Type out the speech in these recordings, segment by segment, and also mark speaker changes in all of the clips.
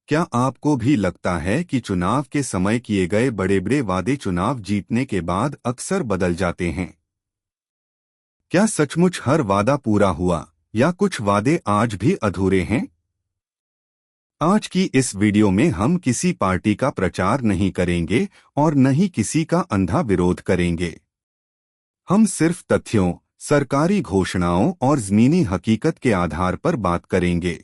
Speaker 1: क्या आपको भी लगता है कि चुनाव के समय किए गए बड़े बड़े वादे चुनाव जीतने के बाद अक्सर बदल जाते हैं? क्या सचमुच हर वादा पूरा हुआ या कुछ वादे आज भी अधूरे हैं? आज की इस वीडियो में हम किसी पार्टी का प्रचार नहीं करेंगे और न ही किसी का अंधा विरोध करेंगे। हम सिर्फ तथ्यों, सरकारी घोषणाओं और ज़मीनी हकीकत के आधार पर बात करेंगे।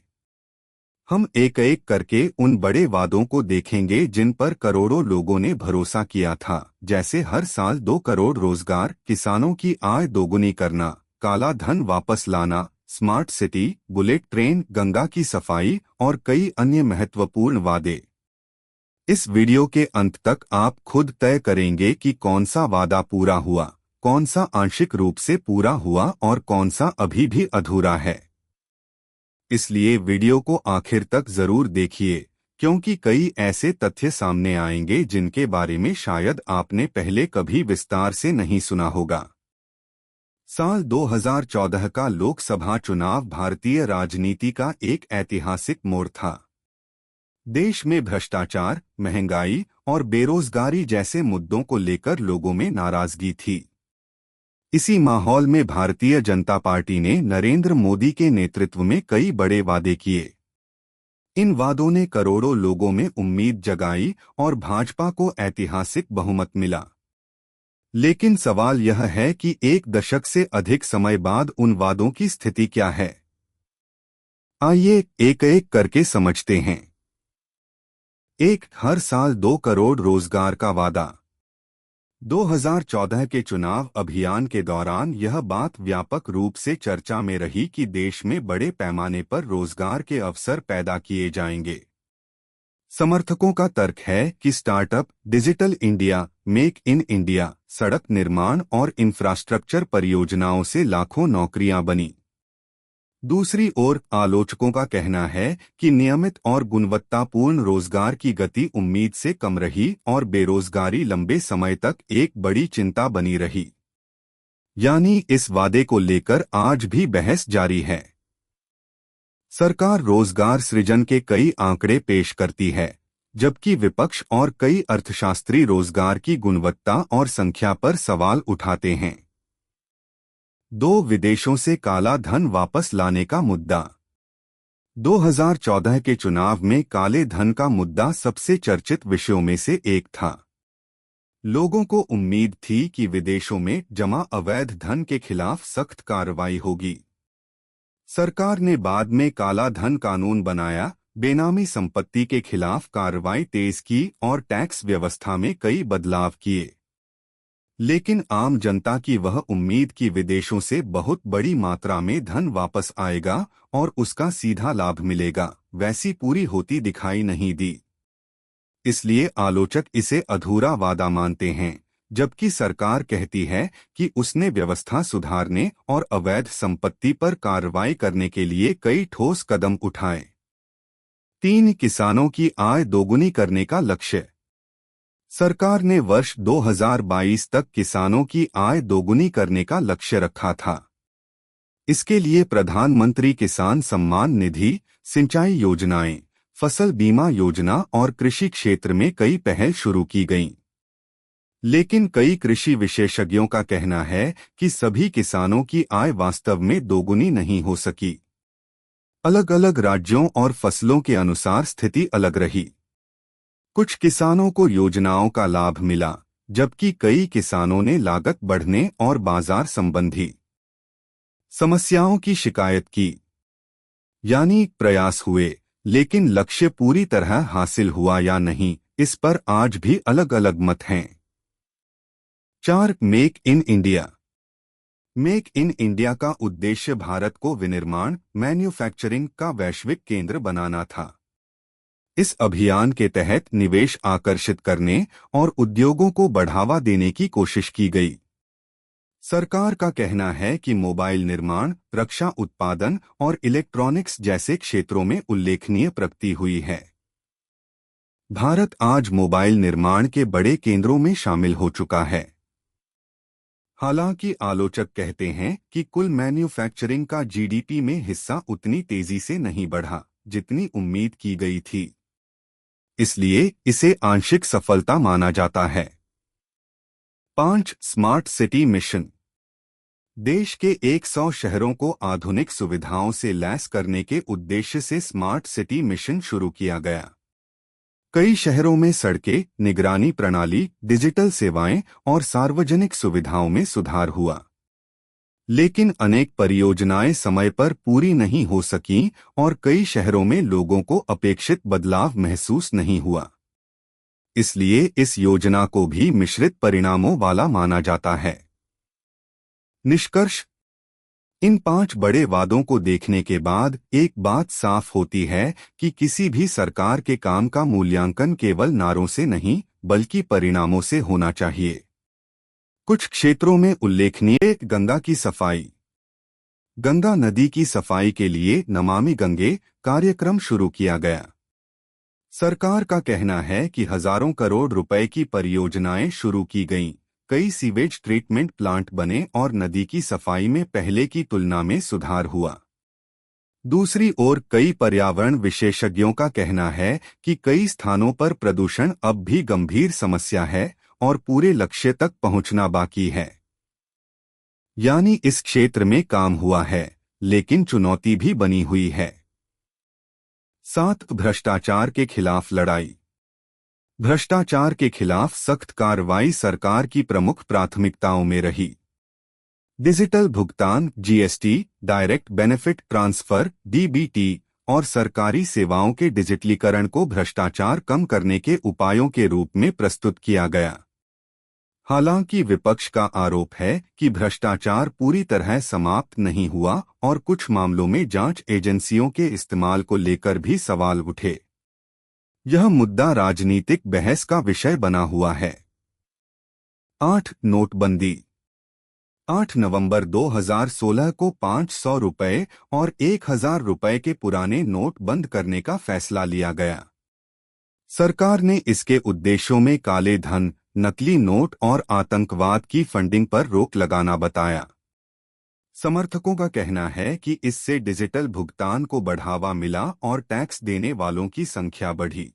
Speaker 1: हम एक एक करके उन बड़े वादों को देखेंगे जिन पर करोड़ों लोगों ने भरोसा किया था, जैसे हर साल 2 करोड़ रोजगार, किसानों की आय दोगुनी करना, काला धन वापस लाना, smart city, bullet train, Ganga की सफाई और कई अन्य महत्वपूर्ण वादे। इस वीडियो के अंत तक आप खुद तय करेंगे कि कौन सा वादा पूरा हुआ, कौन सा आंशिक रूप से पूरा हुआ और कौन सा अभी भी अधूरा है। इसलिए वीडियो को आखिर तक जरूर देखिए, क्योंकि कई ऐसे तथ्य सामने आएंगे जिनके बारे में शायद आपने पहले कभी विस्तार से नहीं सुना होगा। साल 2014 का लोकसभा चुनाव भारतीय राजनीति का एक ऐतिहासिक मोड़ था। देश में भ्रष्टाचार, महंगाई और बेरोजगारी जैसे मुद्दों को लेकर लोगों में नाराजगी थी। इसी माहौल में भारतीय जनता पार्टी ने नरेंद्र मोदी के नेतृत्व में कई बड़े वादे किए। इन वादों ने करोड़ों लोगों में उम्मीद जगाई और भाजपा को ऐतिहासिक बहुमत मिला। लेकिन सवाल यह है कि एक दशक से अधिक समय बाद उन वादों की स्थिति क्या है। आइए एक एक करके समझते हैं। हर साल 2 करोड़ रोजगार का वादा। 2014 के चुनाव अभियान के दौरान यह बात व्यापक रूप से चर्चा में रही कि देश में बड़े पैमाने पर रोजगार के अवसर पैदा किए जाएंगे। समर्थकों का तर्क है कि startup, digital India, make in India, सड़क निर्माण और इंफ्रास्ट्रक्चर परियोजनाओं से लाखों नौकरियां बनी। दूसरी ओर आलोचकों का कहना है कि नियमित और गुणवत्तापूर्ण रोजगार की गति उम्मीद से कम रही और बेरोजगारी लंबे समय तक एक बड़ी चिंता बनी रही। यानी इस वादे को लेकर आज भी बहस जारी है। सरकार रोजगार सृजन के कई आंकड़े पेश करती है, जबकि विपक्ष और कई अर्थशास्त्री रोजगार की गुणवत्ता और संख्या पर सवाल उठाते हैं। 2 विदेशों से काला धन वापस लाने का मुद्दा। 2014 के चुनाव में काले धन का मुद्दा सबसे चर्चित विषयों में से एक था। लोगों को उम्मीद थी कि विदेशों में जमा अवैध धन के खिलाफ सख्त कार्रवाई होगी। सरकार ने बाद में काला धन कानून बनाया, बेनामी संपत्ति के खिलाफ कार्रवाई तेज की और टैक्स व्यवस्था में कई बदलाव किए। लेकिन आम जनता की वह उम्मीद कि विदेशों से बहुत बड़ी मात्रा में धन वापस आएगा और उसका सीधा लाभ मिलेगा, वैसी पूरी होती दिखाई नहीं दी। इसलिए आलोचक इसे अधूरा वादा मानते हैं, जबकि सरकार कहती है कि उसने व्यवस्था सुधारने और अवैध संपत्ति पर कार्रवाई करने के लिए कई ठोस कदम उठाए। 3 किसानों की आय दोगुनी करने का लक्ष्य। सरकार ने वर्ष 2022 तक किसानों की आय दोगुनी करने का लक्ष्य रखा था। इसके लिए प्रधानमंत्री किसान सम्मान निधि, सिंचाई योजनाएं, फसल बीमा योजना और कृषि क्षेत्र में कई पहल शुरू की गईं। लेकिन कई कृषि विशेषज्ञों का कहना है कि सभी किसानों की आय वास्तव में दोगुनी नहीं हो सकी। अलग अलग राज्यों और फसलों के अनुसार स्थिति अलग रही। कुछ किसानों को योजनाओं का लाभ मिला, जबकि कई किसानों ने लागत बढ़ने और बाजार संबंधी समस्याओं की शिकायत की। यानी प्रयास हुए, लेकिन लक्ष्य पूरी तरह हासिल हुआ या नहीं, इस पर आज भी अलग अलग मत हैं। 4 make in India. Make in India का उद्देश्य भारत को विनिर्माण, मैन्युफैक्चरिंग का वैश्विक केंद्र बनाना था। इस अभियान के तहत निवेश आकर्षित करने और उद्योगों को बढ़ावा देने की कोशिश की गई। सरकार का कहना है कि मोबाइल निर्माण, रक्षा उत्पादन और इलेक्ट्रॉनिक्स जैसे क्षेत्रों में उल्लेखनीय प्रगति हुई है। भारत आज मोबाइल निर्माण के बड़े केंद्रों में शामिल हो चुका है। हालांकि आलोचक कहते हैं कि कुल मैन्युफैक्चरिंग का जीडीपी में हिस्सा उतनी तेजी से नहीं बढ़ा जितनी उम्मीद की गई थी। इसलिए इसे आंशिक सफलता माना जाता है। 5. Smart city mission. देश के 100 शहरों को आधुनिक सुविधाओं से लैस करने के उद्देश्य से स्मार्ट सिटी मिशन शुरू किया गया। कई शहरों में सड़कें, निगरानी प्रणाली, डिजिटल सेवाएं और सार्वजनिक सुविधाओं में सुधार हुआ। लेकिन अनेक परियोजनाएं समय पर पूरी नहीं हो सकीं और कई शहरों में लोगों को अपेक्षित बदलाव महसूस नहीं हुआ। इसलिए इस योजना को भी मिश्रित परिणामों वाला माना जाता है। निष्कर्ष। इन 5 बड़े वादों को देखने के बाद एक बात साफ होती है कि किसी भी सरकार के काम का मूल्यांकन केवल नारों से नहीं बल्कि परिणामों से होना चाहिए। कुछ क्षेत्रों में उल्लेखनीय गंगा की सफाई। गंगा नदी की सफाई के लिए नमामि गंगे कार्यक्रम शुरू किया गया। सरकार का कहना है कि हजारों करोड़ रुपए की परियोजनाएं शुरू की गईं, कई सीवेज ट्रीटमेंट प्लांट बने और नदी की सफाई में पहले की तुलना में सुधार हुआ। दूसरी ओर कई पर्यावरण विशेषज्ञों का कहना है कि कई स्थानों पर प्रदूषण अब भी गंभीर समस्या है और पूरे लक्ष्य तक पहुंचना बाकी है। यानी इस क्षेत्र में काम हुआ है, लेकिन चुनौती भी बनी हुई है। 7. भ्रष्टाचार के खिलाफ लड़ाई। भ्रष्टाचार के खिलाफ सख्त कार्रवाई सरकार की प्रमुख प्राथमिकताओं में रही। डिजिटल भुगतान GST, direct benefit transfer DBT और सरकारी सेवाओं के डिजिटलीकरण को भ्रष्टाचार कम करने के उपायों के रूप में प्रस्तुत किया गया। हालांकि विपक्ष का आरोप है कि भ्रष्टाचार पूरी तरह समाप्त नहीं हुआ और कुछ मामलों में जांच एजेंसियों के इस्तेमाल को लेकर भी सवाल उठे। यह मुद्दा राजनीतिक बहस का विषय बना हुआ है। 8. नोटबंदी। 8 नवंबर 2016 को 500 रुपए और 1000 रुपए के पुराने नोट बंद करने का फैसला लिया गया। सरकार ने इसके उद्देश्यों में काले धन, नकली नोट और आतंकवाद की फंडिंग पर रोक लगाना बताया। समर्थकों का कहना है कि इससे डिजिटल भुगतान को बढ़ावा मिला और टैक्स देने वालों की संख्या बढ़ी।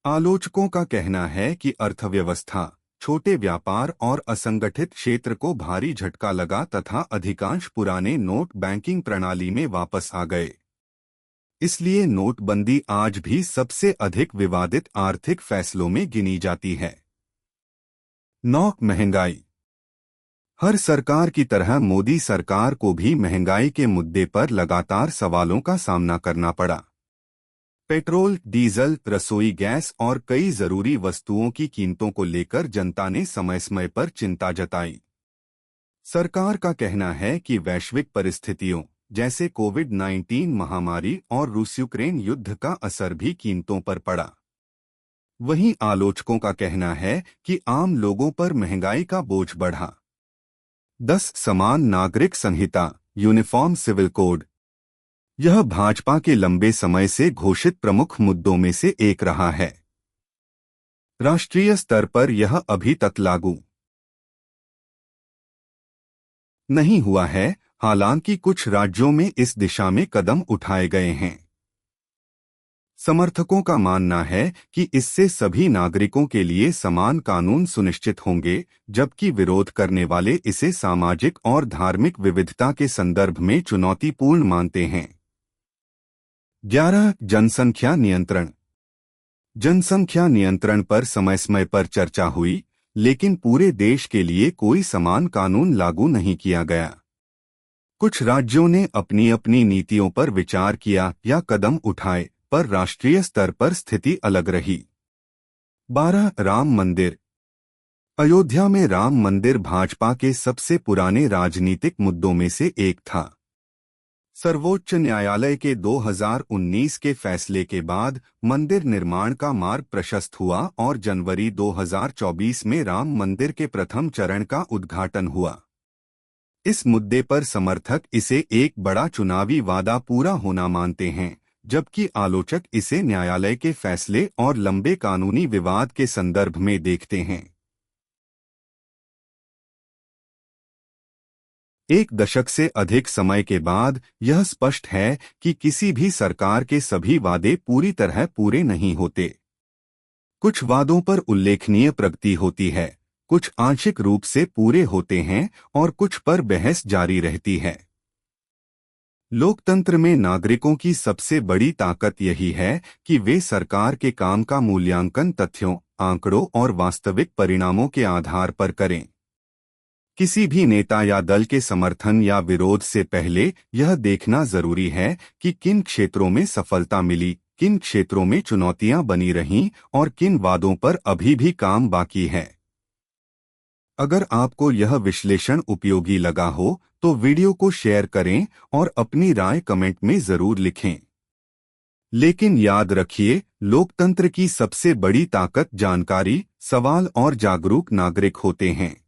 Speaker 1: आलोचकों का कहना है कि अर्थव्यवस्था, छोटे व्यापार और असंगठित क्षेत्र को भारी झटका लगा तथा अधिकांश पुराने नोट बैंकिंग प्रणाली में वापस आ गए। इसलिए नोटबंदी आज भी सबसे अधिक विवादित आर्थिक फैसलों में गिनी जाती है। 9. महंगाई। हर सरकार की तरह मोदी सरकार को भी महंगाई के मुद्दे पर लगातार सवालों का सामना करना पड़ा। पेट्रोल, डीजल, रसोई गैस और कई जरूरी वस्तुओं की कीमतों को लेकर जनता ने समय समय पर चिंता जताई। सरकार का कहना है कि वैश्विक परिस्थितियों जैसे कोविड-19 महामारी और रूस-यूक्रेन युद्ध का असर भी कीमतों पर पड़ा। वहीं आलोचकों का कहना है कि आम लोगों पर महंगाई का बोझ बढ़ा। 10. समान नागरिक संहिता यूनिफॉर्म सिविल कोड। यह भाजपा के लंबे समय से घोषित प्रमुख मुद्दों में से एक रहा है। राष्ट्रीय स्तर पर यह अभी तक लागू नहीं हुआ है, हालांकि कुछ राज्यों में इस दिशा में कदम उठाए गए हैं। समर्थकों का मानना है कि इससे सभी नागरिकों के लिए समान कानून सुनिश्चित होंगे, जबकि विरोध करने वाले इसे सामाजिक और धार्मिक विविधता के संदर्भ में चुनौतीपूर्ण मानते हैं। 11. जनसंख्या नियंत्रण। जनसंख्या नियंत्रण पर समय समय पर चर्चा हुई, लेकिन पूरे देश के लिए कोई समान कानून लागू नहीं किया गया। कुछ राज्यों ने अपनी अपनी नीतियों पर विचार किया या कदम उठाए, पर राष्ट्रीय स्तर पर स्थिति अलग रही। 12. राम मंदिर। अयोध्या में राम मंदिर भाजपा के सबसे पुराने राजनीतिक मुद्दों में से एक था। सर्वोच्च न्यायालय के 2019 के फैसले के बाद मंदिर निर्माण का मार्ग प्रशस्त हुआ और जनवरी 2024 में राम मंदिर के प्रथम चरण का उद्घाटन हुआ। इस मुद्दे पर समर्थक इसे एक बड़ा चुनावी वादा पूरा होना मानते हैं, जबकि आलोचक इसे न्यायालय के फैसले और लंबे कानूनी विवाद के संदर्भ में देखते हैं। एक दशक से अधिक समय के बाद यह स्पष्ट है कि किसी भी सरकार के सभी वादे पूरी तरह पूरे नहीं होते। कुछ वादों पर उल्लेखनीय प्रगति होती है, कुछ आंशिक रूप से पूरे होते हैं और कुछ पर बहस जारी रहती है। लोकतंत्र में नागरिकों की सबसे बड़ी ताकत यही है कि वे सरकार के काम का मूल्यांकन तथ्यों, आंकड़ों और वास्तविक परिणामों के आधार पर करें। किसी भी नेता या दल के समर्थन या विरोध से पहले यह देखना जरूरी है कि किन क्षेत्रों में सफलता मिली, किन क्षेत्रों में चुनौतियां बनी रहीं और किन वादों पर अभी भी काम बाकी है। अगर आपको यह विश्लेषण उपयोगी लगा हो तो वीडियो को शेयर करें और अपनी राय कमेंट में जरूर लिखें। लेकिन याद रखिए, लोकतंत्र की सबसे बड़ी ताकत जानकारी, सवाल और जागरूक नागरिक होते हैं।